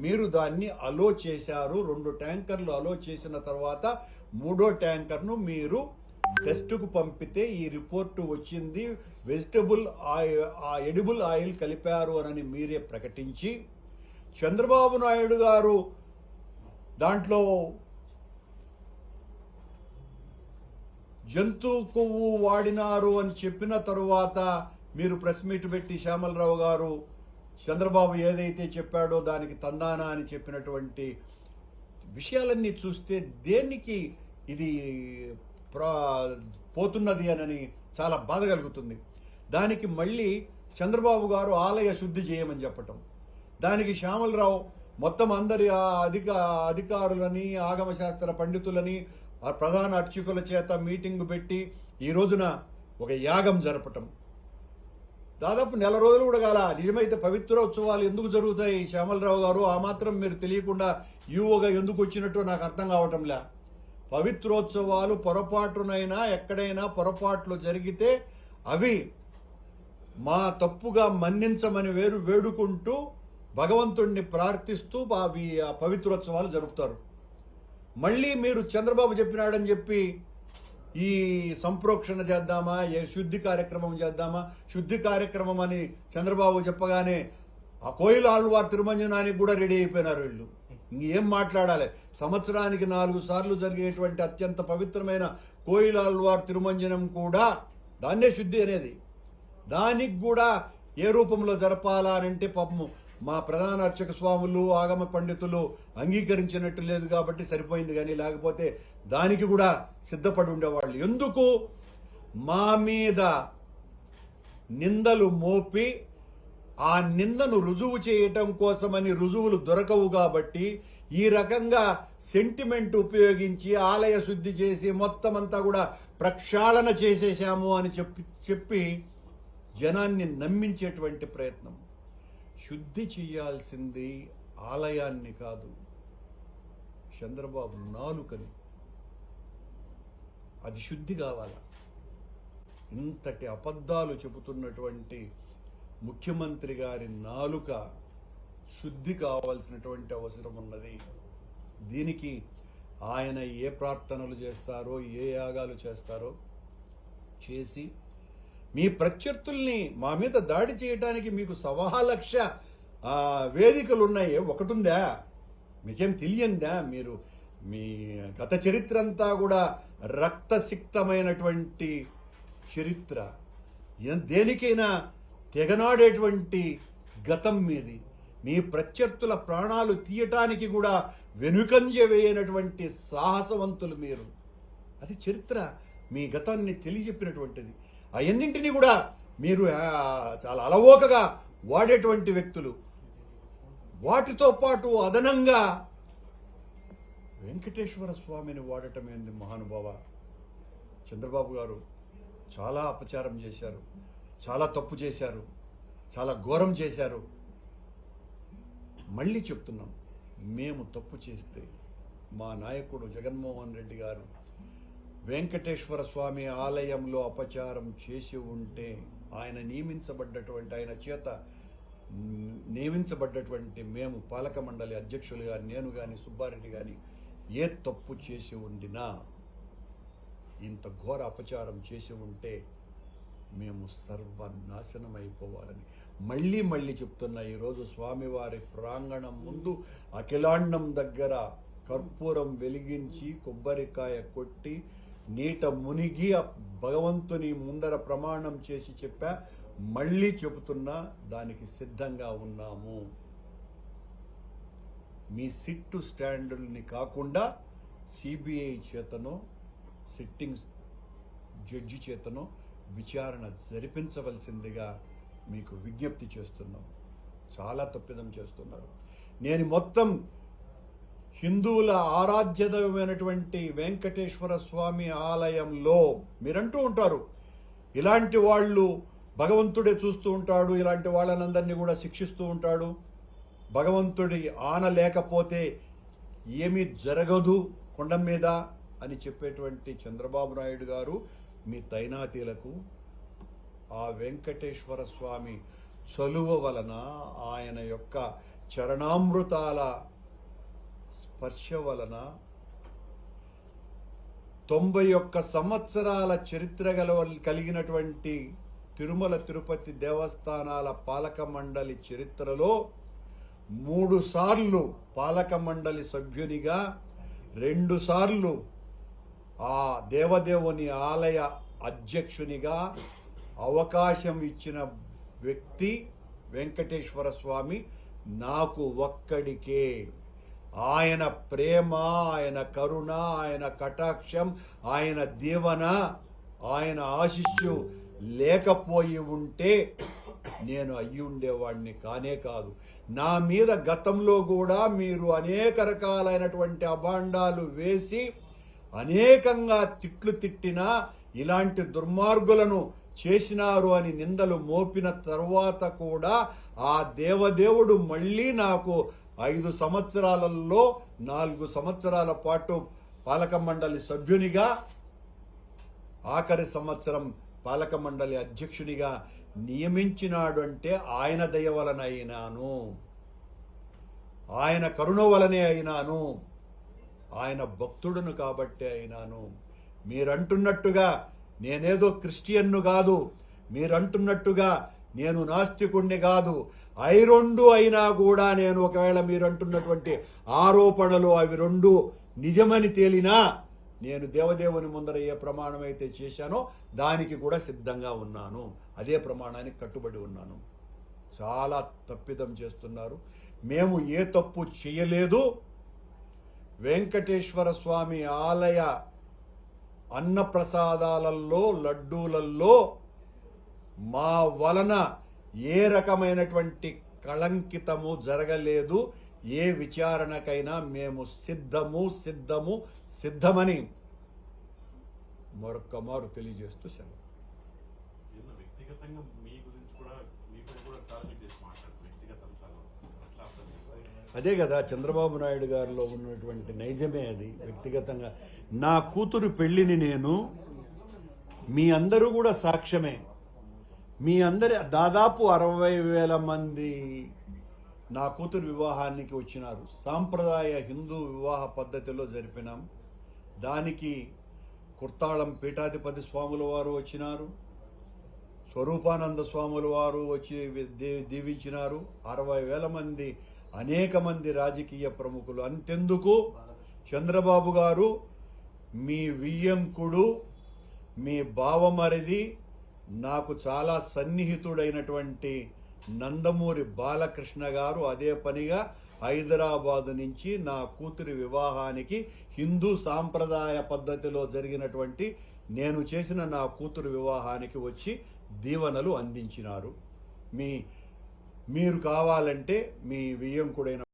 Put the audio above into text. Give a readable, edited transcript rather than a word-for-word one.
మీరు దాన్ని అలో చేశారు. 2 ట్యాంకర్లు అలో చేసిన తర్వాత 3వ ట్యాంకర్ను మీరు టెస్టుకు పంపితే ఈ రిపోర్టు వచ్చింది, వెజిటబుల్ ఆయిల్, ఎడిబుల్ ఆయిల్ కలిపారు అని మీరే ప్రకటించి, చంద్రబాబు నాయుడు గారు దాంట్లో జంతు కొవ్వు వాడినారు అని చెప్పిన తరువాత మీరు ప్రెస్ మీట్ పెట్టి శ్యామలరావు గారు చంద్రబాబు ఏదైతే చెప్పాడో దానికి తందానా అని చెప్పినటువంటి విషయాలన్నీ చూస్తే దేనికి ఇది పోతున్నది అని చాలా బాధ కలుగుతుంది. దానికి మళ్ళీ చంద్రబాబు గారు ఆలయ శుద్ధి చేయమని చెప్పటం, దానికి శ్యామలరావు మొత్తం అందరి అధికారులని, ఆగమశాస్త్ర పండితులని, ప్రధాన అర్చకుల చేత మీటింగ్ పెట్టి ఈ రోజున ఒక యాగం జరపటం. దాదాపు నెల రోజులు కూడా కాల. నిజమైతే పవిత్రోత్సవాలు ఎందుకు జరుగుతాయి శ్యామలరావు గారు? ఆ మాత్రం మీరు తెలియకుండా యూఓగా ఎందుకు వచ్చినట్టు నాకు అర్థం కావటంలే. పవిత్రోత్సవాలు పొరపాటునైనా ఎక్కడైనా పొరపాట్లు జరిగితే అవి మా తప్పుగా మన్నించమని వేడుకుంటూ భగవంతుణ్ణి ప్రార్థిస్తూ అవి ఆ పవిత్రోత్సవాలు జరుపుతారు. మళ్ళీ మీరు చంద్రబాబు చెప్పినాడని చెప్పి ఈ సంప్రోక్షణ చేద్దామా, శుద్ధి కార్యక్రమం చేద్దామా, శుద్ధి కార్యక్రమం అని చంద్రబాబు చెప్పగానే ఆ కోయిల ఆళ్వార్ తిరుమంజనానికి కూడా రెడీ అయిపోయినారు వీళ్ళు. ఇంకేం మాట్లాడాలి? సంవత్సరానికి 4 సార్లు జరిగేటువంటి అత్యంత పవిత్రమైన కోయిల ఆళ్వార్ తిరుమంజనం కూడా దాన్నే శుద్ధి అనేది. దానికి కూడా ఏ రూపంలో జరపాలా అని అంటే పాపము మా ప్రధాన అర్చక స్వాములు, ఆగమ పండితులు అంగీకరించినట్టు లేదు కాబట్టి సరిపోయింది. కానీ లేకపోతే దానికి కూడా సిద్ధపడి ఉండేవాళ్ళు. ఎందుకు? మా మీద నిందలు మోపి ఆ నిందను రుజువు చేయటం కోసమని రుజువులు దొరకవు కాబట్టి ఈ రకంగా సెంటిమెంట్ ఉపయోగించి ఆలయ శుద్ధి చేసి మొత్తం అంతా కూడా ప్రక్షాళన చేసేశాము అని చెప్పి జనాన్ని నమ్మించేటువంటి ప్రయత్నం. శుద్ధి చేయాల్సింది ఆలయాన్ని కాదు, చంద్రబాబు నాలుకని. అది శుద్ధి కావాలా? ఇంతటి అబద్ధాలు చెబుతున్నటువంటి ముఖ్యమంత్రి గారి నాలుక శుద్ధి కావాల్సినటువంటి అవసరం ఉన్నది. దీనికి ఆయన ఏ ప్రార్థనలు చేస్తారో, ఏ యాగాలు చేస్తారో చేసి మీ ప్రత్యర్థుల్ని మా మీద దాడి చేయడానికి మీకు 1,00,000 వేదికలు ఉన్నాయి. ఒకటుందా? మీకేం తెలియందా? మీరు మీ గత చరిత్ర అంతా కూడా రక్తసిక్తమైనటువంటి చరిత్ర. దేనికైనా తెగనాడేటువంటి గతం మీది. మీ ప్రత్యర్థుల ప్రాణాలు తీయటానికి కూడా వెనుకంజ వేయనటువంటి సాహసవంతులు మీరు. అది చరిత్ర, మీ గతాన్ని తెలియజెప్పినటువంటిది. అవన్నింటినీ కూడా మీరు చాలా అలవోకగా వాడేటువంటి వ్యక్తులు. వాటితో పాటు అదనంగా వెంకటేశ్వర స్వామిని వాడటం ఏంది మహానుభావ? చంద్రబాబు గారు చాలా అపచారం చేశారు, చాలా తప్పు చేశారు, చాలా ఘోరం చేశారు. మళ్ళీ చెప్తున్నాం, మేము తప్పు చేస్తే మా నాయకుడు జగన్మోహన్ రెడ్డి గారు వెంకటేశ్వర స్వామి ఆలయంలో అపచారం చేసి ఉంటే ఆయన చేత నియమించబడ్డటువంటి మేము పాలక మండలి అధ్యక్షులుగా నేను కానీ సుబ్బారెడ్డి కానీ ఏ తప్పు చేసి ఉండినా, ఇంత ఘోర అపచారం చేసి ఉంటే మేము సర్వనాశనం అయిపోవాలని మళ్ళీ చెప్తున్నా. ఈరోజు స్వామివారి ప్రాంగణం ముందు అఖిలాండం దగ్గర కర్పూరం వెలిగించి కొబ్బరికాయ కొట్టి నీట మునిగి భగవంతుని ముందర ప్రమాణం చేసి చెప్పా. మళ్ళీ చెబుతున్నా, దానికి సిద్ధంగా ఉన్నాము. మీ సిట్టు స్టాండుల్ని కాకుండా సిబిఐ చేతనో సిట్టింగ్ జడ్జి చేతనో విచారణ జరిపించవలసిందిగా మీకు విజ్ఞప్తి చేస్తున్నాం. చాలా తప్పిదం చేస్తున్నారు. నేను మొత్తం హిందువుల ఆరాధ్యదైనటువంటి వెంకటేశ్వర స్వామి ఆలయంలో మీరంటూ ఉంటారు, ఇలాంటి వాళ్ళు భగవంతుడే చూస్తూ ఉంటాడు, ఇలాంటి వాళ్ళనందరినీ కూడా శిక్షిస్తూ ఉంటాడు, భగవంతుడి ఆన లేకపోతే ఏమీ జరగదు కొండ మీద అని చెప్పేటువంటి చంద్రబాబు నాయుడు గారు మీ తైనాతీలకు ఆ వెంకటేశ్వర స్వామి చలువ వలన, ఆయన యొక్క చరణామృతాల స్పర్శ వలన 91 సంవత్సరాల చరిత్ర కలిగినటువంటి తిరుమల తిరుపతి దేవస్థానాల పాలక మండలి చరిత్రలో 3 సార్లు పాలక మండలి సభ్యునిగా, 2 సార్లు ఆ దేవదేవుని ఆలయ అధ్యక్షునిగా అవకాశం ఇచ్చిన వ్యక్తి వెంకటేశ్వర స్వామి నాకు ఒక్కడికే. ఆయన ప్రేమ, ఆయన కరుణ, ఆయన కటాక్షం, ఆయన దీవెన, ఆయన ఆశీస్సు లేకపోయి ఉంటే నేను అయ్యి ఉండేవాడిని కానే కాదు. నా మీద గతంలో కూడా మీరు అనేక రకాలైనటువంటి అభాండాలు వేసి అనేకంగా తిట్లు తిట్టినా, ఇలాంటి దుర్మార్గులను చేసినారు అని నిందలు మోపిన తర్వాత కూడా ఆ దేవదేవుడు మళ్ళీ నాకు 5 సంవత్సరాలలో 4 సంవత్సరాల పాటు పాలక మండలి సభ్యునిగా, ఆఖరి సంవత్సరం పాలక మండలి అధ్యక్షునిగా నియమించినాడు. అంటే ఆయన దయ వలన అయినాను, ఆయన కరుణ వలనే అయినాను, ఆయన భక్తుడును కాబట్టే అయినాను. మీరంటున్నట్టుగా నేనేదో క్రిస్టియన్ను కాదు, మీరంటున్నట్టుగా నేను నాస్తికుణ్ణి కాదు. అవి 2 అయినా కూడా నేను ఒకవేళ మీరంటున్నటువంటి ఆరోపణలు అవి 2 నిజమని తేలినా నేను దేవదేవుని ముందర ఏ ప్రమాణం అయితే చేశానో దానికి కూడా సిద్ధంగా ఉన్నాను. అదే ప్రమాణానికి కట్టుబడి ఉన్నాను. చాలా తప్పిదం చేస్తున్నారు. మేము ఏ తప్పు చేయలేదు. వెంకటేశ్వర స్వామి ఆలయ అన్నప్రసాదాలలో, లడ్డూలలో మా వలన ఏ రకమైనటువంటి కళంకితము జరగలేదు. ఏ విచారణకైనా మేము సిద్ధమని మరొక్క మారు తెలియజేస్తూ సెలవు. అదే కదా చంద్రబాబు నాయుడు గారిలో ఉన్నటువంటి నైజమే అది. వ్యక్తిగతంగా నా కూతురు పెళ్లిని నేను, మీ అందరూ కూడా సాక్ష్యమే, మీ అందరి దాదాపు 60,000 మంది నా కూతురు వివాహానికి వచ్చినారు. సాంప్రదాయ హిందూ వివాహ పద్ధతిలో జరిపినాం. దానికి కుర్తాళం పీఠాధిపతి స్వాముల వారు వచ్చినారు, స్వరూపానంద స్వాముల వారు వచ్చి దీవించినారు. 60,000 మంది, అనేక మంది రాజకీయ ప్రముఖులు. అంతెందుకు చంద్రబాబు గారు మీ వియ్యంకుడు, మీ బావమరిది, నాకు చాలా సన్నిహితుడైనటువంటి నందమూరి బాలకృష్ణ గారు అదే పనిగా హైదరాబాదు నుంచి నా కూతురి వివాహానికి హిందూ సాంప్రదాయ పద్ధతిలో జరిగినటువంటి నేను చేసిన నా కూతురు వివాహానికి వచ్చి దీవెనలు అందించినారు. మీరు కావాలంటే మీ వియ్యంకుడైన